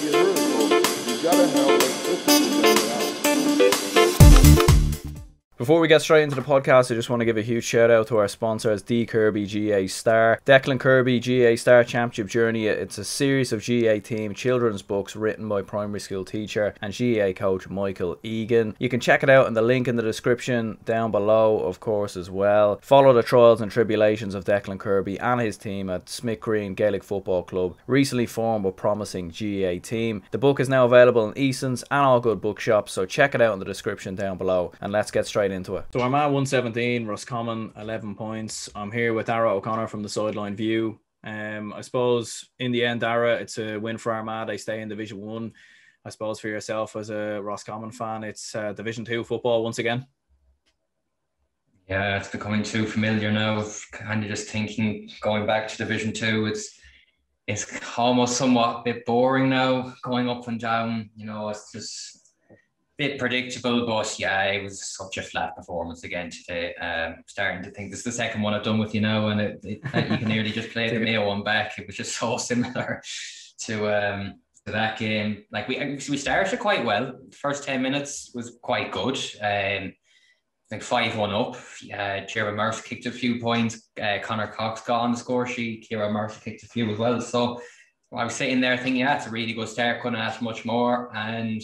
you heard, folks. You gotta have electricity to bring it out. Before we get straight into the podcast, I just want to give a huge shout out to our sponsors, Declan Kirby GAA Star. Declan Kirby GAA Star Championship Journey. It's a series of GAA team children's books written by primary school teacher and GAA coach Michael Egan. You can check it out in the link in the description down below, of course, as well. Follow the trials and tribulations of Declan Kirby and his team at Smithgreen Gaelic Football Club, recently formed but promising GAA team. The book is now available in Easons and all good bookshops, so check it out in the description down below, and let's get straight into it. So Armagh 117, Roscommon 11 points. I'm here with Darragh O'Connor from the Sideline View. I suppose in the end, Darragh, it's a win for Armagh. They stay in Division 1. I suppose for yourself as a Roscommon fan, it's Division 2 football once again. Yeah, it's becoming too familiar now. Kind of just thinking going back to Division 2, it's almost somewhat a bit boring now, going up and down. You know, it's just bit predictable, but yeah, it was such a flat performance again today. Starting to think this is the second one I've done with you now, and you can nearly just play the Mayo one back. It was just so similar to that game. Like we started quite well. The first 10 minutes was quite good. I think 5-1 up. Kieran Murphy kicked a few points. Connor Cox got on the score sheet. Kieran Murphy kicked a few as well. So I was sitting there thinking, yeah, it's a really good start. Couldn't ask much more. And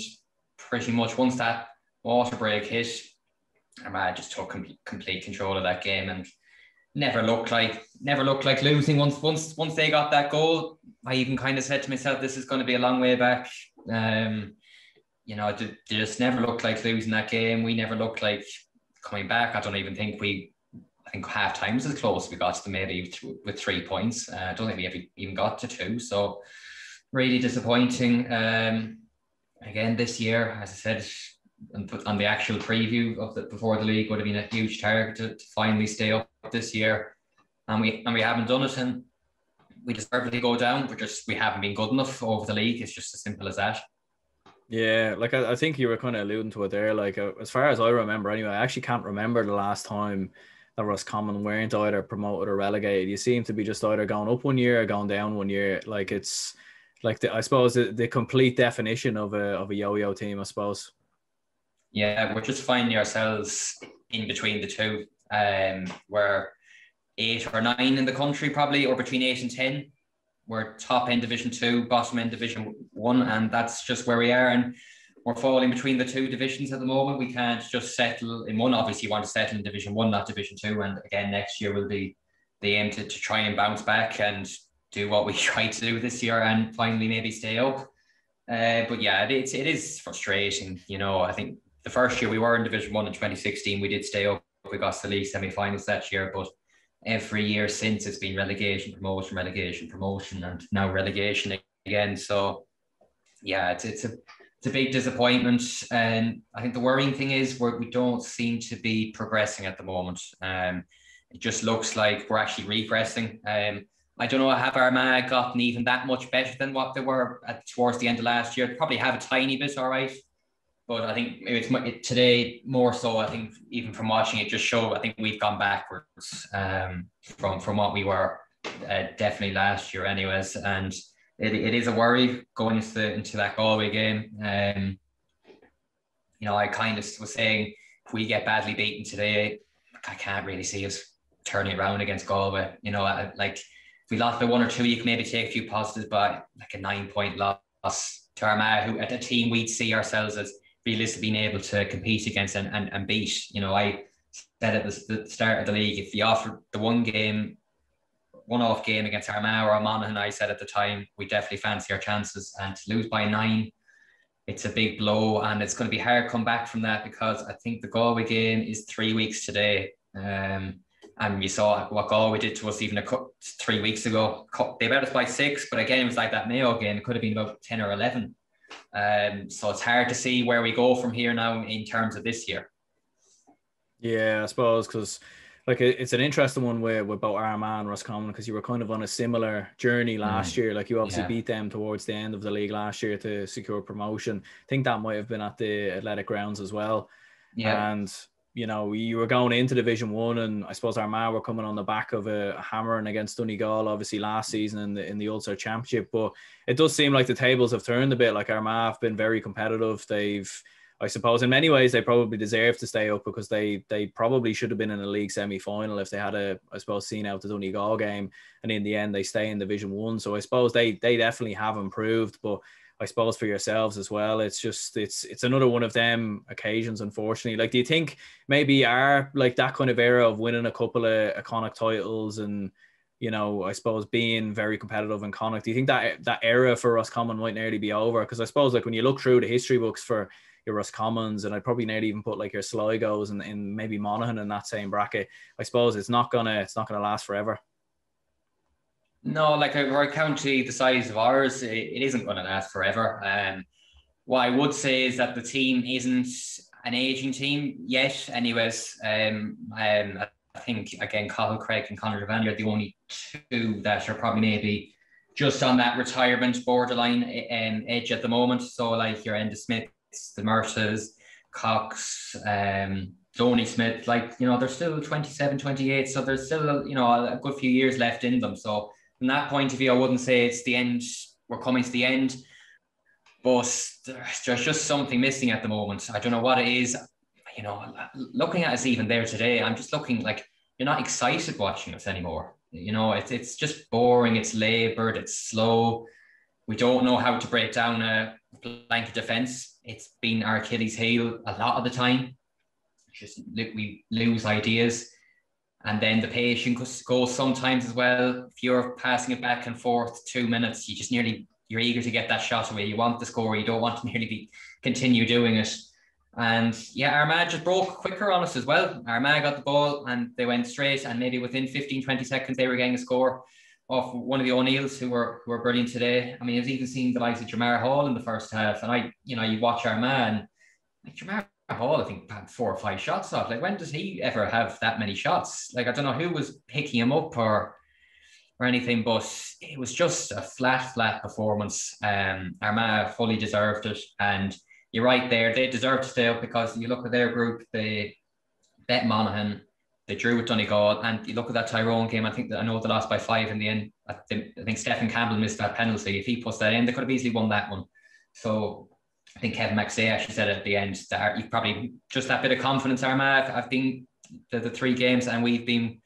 pretty much once that water break hit, Armagh just took complete control of that game and never looked like losing. Once they got that goal, I even kind of said to myself, this is going to be a long way back. You know, they just never looked like losing that game. We never looked like coming back. I think half time was as close as we got to them, maybe with 3 points. I don't think we ever even got to 2. So really disappointing. Again, this year, as I said, on the actual preview of before the league, would have been a huge target to finally stay up this year, and we haven't done it, and we deservedly go down. We haven't been good enough over the league. It's just as simple as that. Yeah, like I think you were kind of alluding to it there. Like as far as I remember, anyway, I actually can't remember the last time that Roscommon weren't either promoted or relegated. You seem to be just either going up one year or going down one year. Like it's like I suppose the complete definition of a yo-yo team, I suppose. Yeah, we're just finding ourselves in between the two. We're 8 or 9 in the country probably, or between 8 and 10. We're top end Division 2, bottom end Division 1, and that's just where we are. And we're falling between the two divisions at the moment. We can't just settle in one. Obviously, you want to settle in Division 1, not Division 2. And again, next year will be the aim to try and bounce back and do what we tried to do this year and finally maybe stay up. But yeah, it is frustrating. You know, I think the first year we were in Division 1 in 2016, we did stay up. We got to the league semi-finals that year, but every year since it's been relegation, promotion, and now relegation again. So yeah, it's a big disappointment. And I think the worrying thing is we don't seem to be progressing at the moment. It just looks like we're actually regressing. I don't know, have Armagh gotten even that much better than what they were towards the end of last year? They probably have a tiny bit, all right. But I think today more so, I think even from watching it just showed, I think we've gone backwards from what we were definitely last year anyways. And it is a worry going into that Galway game. You know, I kind of was saying, if we get badly beaten today, I can't really see us turning it around against Galway. You know, like, if we lost by 1 or 2, you can maybe take a few positives, but like a 9-point loss to Armagh, who at a team we'd see ourselves as realistically being able to compete against and beat. You know, I said at the start of the league, if you offered the one-off game against Armagh or Monaghan, I said at the time, we definitely fancy our chances. And to lose by 9, it's a big blow, and it's going to be hard to come back from that, because I think the Galway game is 3 weeks today. And you saw what Galway did to us even 3 weeks ago. They beat us by 6, but again, it was like that Mayo game. It could have been about 10 or 11. So it's hard to see where we go from here now in terms of this year. Yeah, I suppose, because like it's an interesting one with both Armagh and Roscommon, because you were kind of on a similar journey last year. Like you obviously beat them towards the end of the league last year to secure promotion. I think that might have been at the Athletic Grounds as well. Yeah. And you know, you were going into Division 1, and I suppose Armagh were coming on the back of a hammering against Donegal, obviously last season in the Ulster Championship. But it does seem like the tables have turned a bit. Like Armagh have been very competitive. I suppose in many ways they probably deserve to stay up, because they probably should have been in a league semi-final if they had I suppose seen out the Donegal game, and in the end they stay in Division 1. So I suppose they definitely have improved. But I suppose for yourselves as well, it's just it's another one of them occasions, unfortunately. Like, do you think maybe are like that kind of era of winning a couple of Connacht titles and, you know, I suppose being very competitive in Connacht, do you think that era for Roscommon might nearly be over? Because I suppose like when you look through the history books for your Roscommons, and I'd probably nearly even put like your Sligos and maybe Monaghan in that same bracket, I suppose it's not gonna last forever. No, like for a county the size of ours, it isn't going to last forever. What I would say is that the team isn't an aging team yet. Anyways, I think again, Cathal Craig and Conor Devaney are the only two that are probably maybe just on that retirement borderline edge at the moment. So like your Enda Smiths, the Merces, Cox, Donny Smith, like, you know, they're still 27, 28. So there's still, you know, a good few years left in them. So from that point of view, I wouldn't say it's the end. We're coming to the end, but there's just something missing at the moment. I don't know what it is. You know, looking at us even there today, I'm just looking like you're not excited watching us anymore. You know, it's just boring. It's laboured. It's slow. We don't know how to break down a blanket defence. It's been our Achilles heel a lot of the time. Just we lose ideas. And then the patience goes sometimes as well. If you're passing it back and forth 2 minutes, you're eager to get that shot away. You want the score. You don't want to nearly continue doing it. And yeah, Armagh just broke quicker on us as well. Armagh got the ball and they went straight, and maybe within 15, 20 seconds, they were getting a score off one of the O'Neills who were brilliant today. I mean, I was even seeing the likes of Jamar Hall in the first half. And you watch Armagh and like Jamar Hall, I think, had 4 or 5 shots off. Like, when does he ever have that many shots? Like, I don't know who was picking him up or anything, but it was just a flat performance. Armagh fully deserved it. And you're right there, they deserve to stay up, because you look at their group, they bet Monaghan, they drew with Donegal, and you look at that Tyrone game, I know they lost by 5 in the end. I think Stephen Campbell missed that penalty. If he puts that in, they could have easily won that one. So I think Kevin McSay actually said at the end that you probably just that bit of confidence. Armagh, I've been the 3 games, and we've been,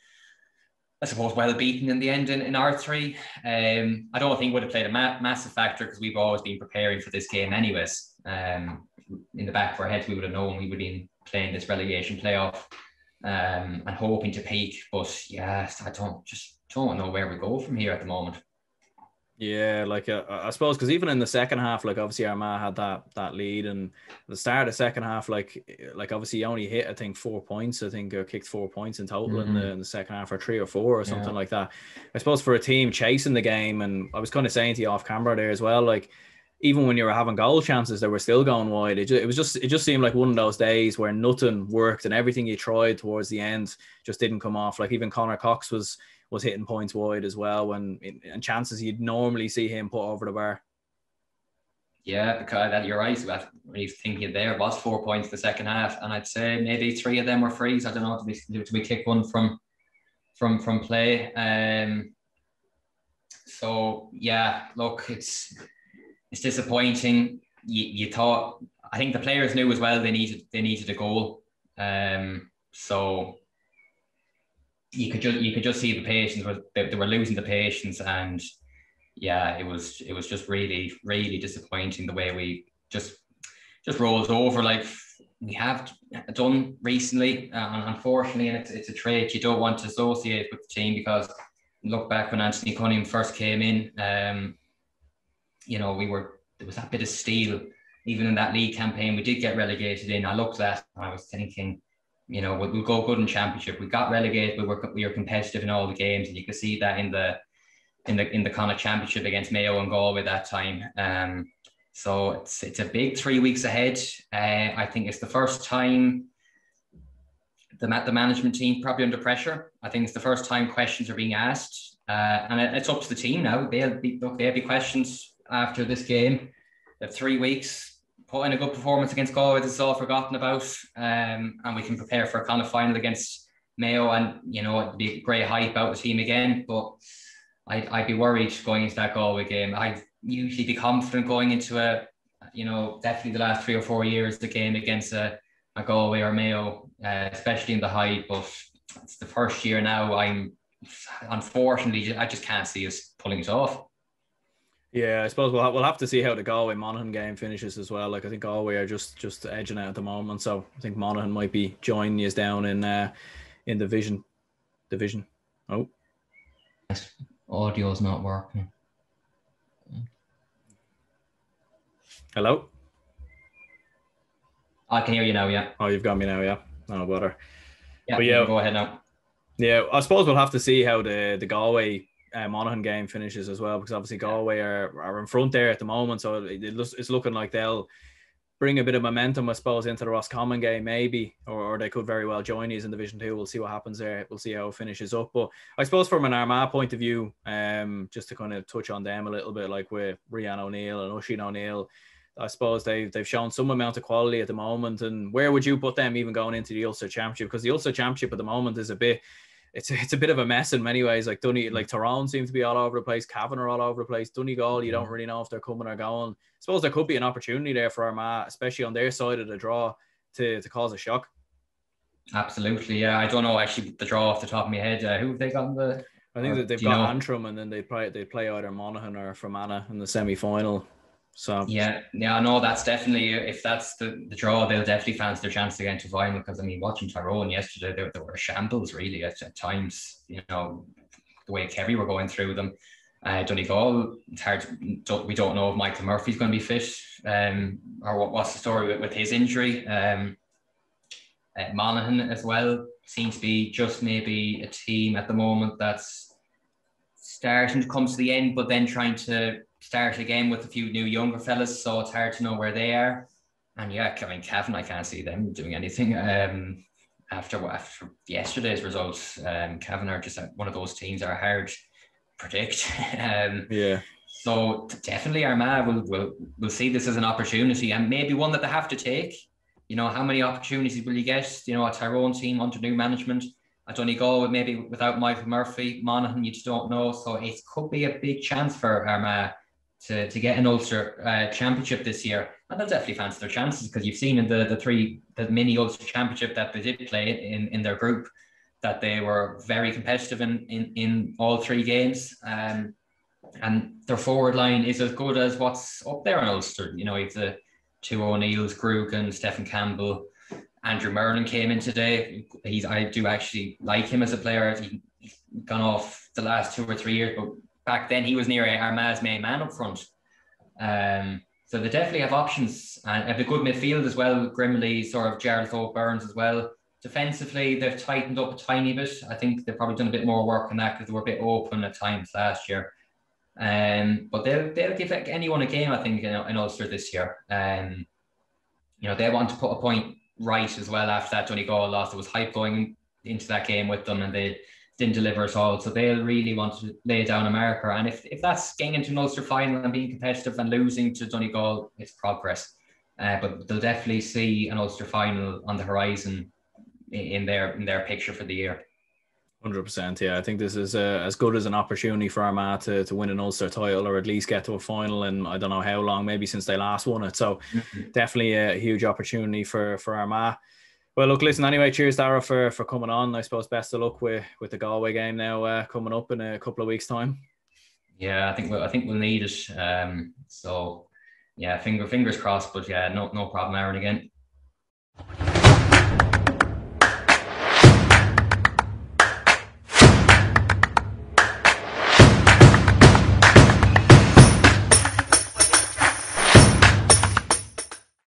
I suppose, well beaten in the end in our 3. I don't think it would have played a massive factor, because we've always been preparing for this game anyways. In the back of our heads, we would have known we would have been playing this relegation playoff and hoping to peak. But yeah, I don't know where we go from here at the moment. Yeah, like I suppose, because even in the second half, like obviously Armagh had that lead, and the start of the second half, like obviously he only hit, I think, 4 points. I think kicked 4 points in total in the second half, or 3 or 4 or something like that. I suppose for a team chasing the game, and I was kind of saying to you off camera there as well, like even when you were having goal chances, they were still going wide. It just seemed like one of those days where nothing worked, and everything you tried towards the end just didn't come off. Like even Conor Cox was hitting points wide as well, and chances you'd normally see him put over the bar. Yeah, because you're right. When you thinking there was 4 points the second half, and I'd say maybe 3 of them were frees. I don't know, did we kick one from play? So yeah, look, it's disappointing. You thought, I think the players knew as well they needed a goal. So you could just see the patience, they were losing the patience, and yeah, it was just really, really disappointing the way we just rolled over like we have done recently. Unfortunately, and it's a trait you don't want to associate with the team, because look back when Anthony Cunningham first came in, you know, there was that bit of steel even in that league campaign. We did get relegated in. I looked at that and I was thinking, you know, we'll go good in championship. We got relegated, but we were competitive in all the games, and you could see that in the Connacht championship against Mayo and Galway that time. So it's a big 3 weeks ahead. I think it's the first time the management team probably under pressure. I think it's the first time questions are being asked, and it's up to the team now. There'll be questions after this game. They have 3 weeks. put in a good performance against Galway. This is all forgotten about, and we can prepare for a kind of final against Mayo, and it'd be great hype out the team again. But I'd be worried going into that Galway game. I'd usually be confident going into definitely the last 3 or 4 years, the game against a Galway or Mayo, especially in the height. But it's the first year now. Unfortunately, I just can't see us pulling it off. Yeah, I suppose we'll have to see how the Galway Monaghan game finishes as well. Like, I think Galway are just edging out at the moment, so I think Monaghan might be joining us down in division. Oh, audio's not working. Hello. I can hear you now. Yeah. Oh, you've got me now. Yeah. No bother. Yeah. But yeah. Go ahead now. Yeah, I suppose we'll have to see how the Galway Monaghan game finishes as well, because obviously Galway are in front there at the moment, so it's looking like they'll bring a bit of momentum, I suppose, into the Roscommon game maybe, or they could very well join us in Division 2. We'll see what happens there. We'll see how it finishes up. But I suppose from an Armagh point of view, just to kind of touch on them a little bit, like with Rian O'Neill and Oisin O'Neill, I suppose they've shown some amount of quality at the moment. And where would you put them even going into the Ulster Championship? Because the Ulster Championship at the moment is a bit of a mess in many ways. Like Tyrone seems to be all over the place. Cavan are all over the place. Donegal, you don't really know if they're coming or going. I suppose there could be an opportunity there for Armagh, especially on their side of the draw, to cause a shock. Absolutely, yeah. I don't know actually the draw off the top of my head. Who have they got in the? I think that they've got Antrim, and then they play either Monaghan or Fermanagh in the semi-final. So yeah, I know that's definitely, if that's the draw, they'll definitely fancy their chance to get into final, because I mean, watching Tyrone yesterday, they were a shambles really at times. The way Kerry were going through them. Donegal, it's hard. We don't know if Michael Murphy's going to be fit, or what's the story with his injury. Monaghan as well seems to be just maybe a team at the moment that's starting to come to the end, but then trying to start again with a few new younger fellas, so it's hard to know where they are. And yeah, I mean, Cavan, I can't see them doing anything after yesterday's results. Cavan are just one of those teams that are hard to predict. Yeah. So definitely Armagh will see this as an opportunity, and maybe one that they have to take. How many opportunities will you get? A Tyrone team under new management. I Donegal maybe without Michael Murphy. Monaghan, you just don't know. So it could be a big chance for Armagh to get an Ulster Championship this year. And they'll definitely fancy their chances, because you've seen in the mini Ulster Championship that they did play in their group, that they were very competitive in all 3 games. And their forward line is as good as what's up there in Ulster. You've the 2 O'Neills, Grugan, Stephen Campbell, Andrew Merlin came in today. I do actually like him as a player. He's gone off the last 2 or 3 years, but back then he was near Armagh's main man up front. So they definitely have options, and have a good midfield as well. Grimley, sort of Gerald Burns as well. Defensively, they've tightened up a tiny bit. I think they've probably done a bit more work on that, because they were a bit open at times last year. But they'll give anyone a game, I think, in Ulster this year. They want to put a point right as well after that Donegal loss. There was hype going into that game with them, and they didn't deliver at all. So they'll really want to lay down a marker. And if that's getting into an Ulster final and being competitive and losing to Donegal, it's progress. But they'll definitely see an Ulster final on the horizon in their picture for the year. 100%, yeah. I think this is as good as an opportunity for Armagh to win an Ulster title, or at least get to a final in I don't know how long, maybe since they last won it. So definitely a huge opportunity for Armagh. Well, look, listen, anyway, cheers, Darragh, for coming on. I suppose best of luck with the Galway game now coming up in a couple of weeks' time. Yeah, I think we'll need it. So yeah, fingers crossed. But yeah, no problem, Aaron, again.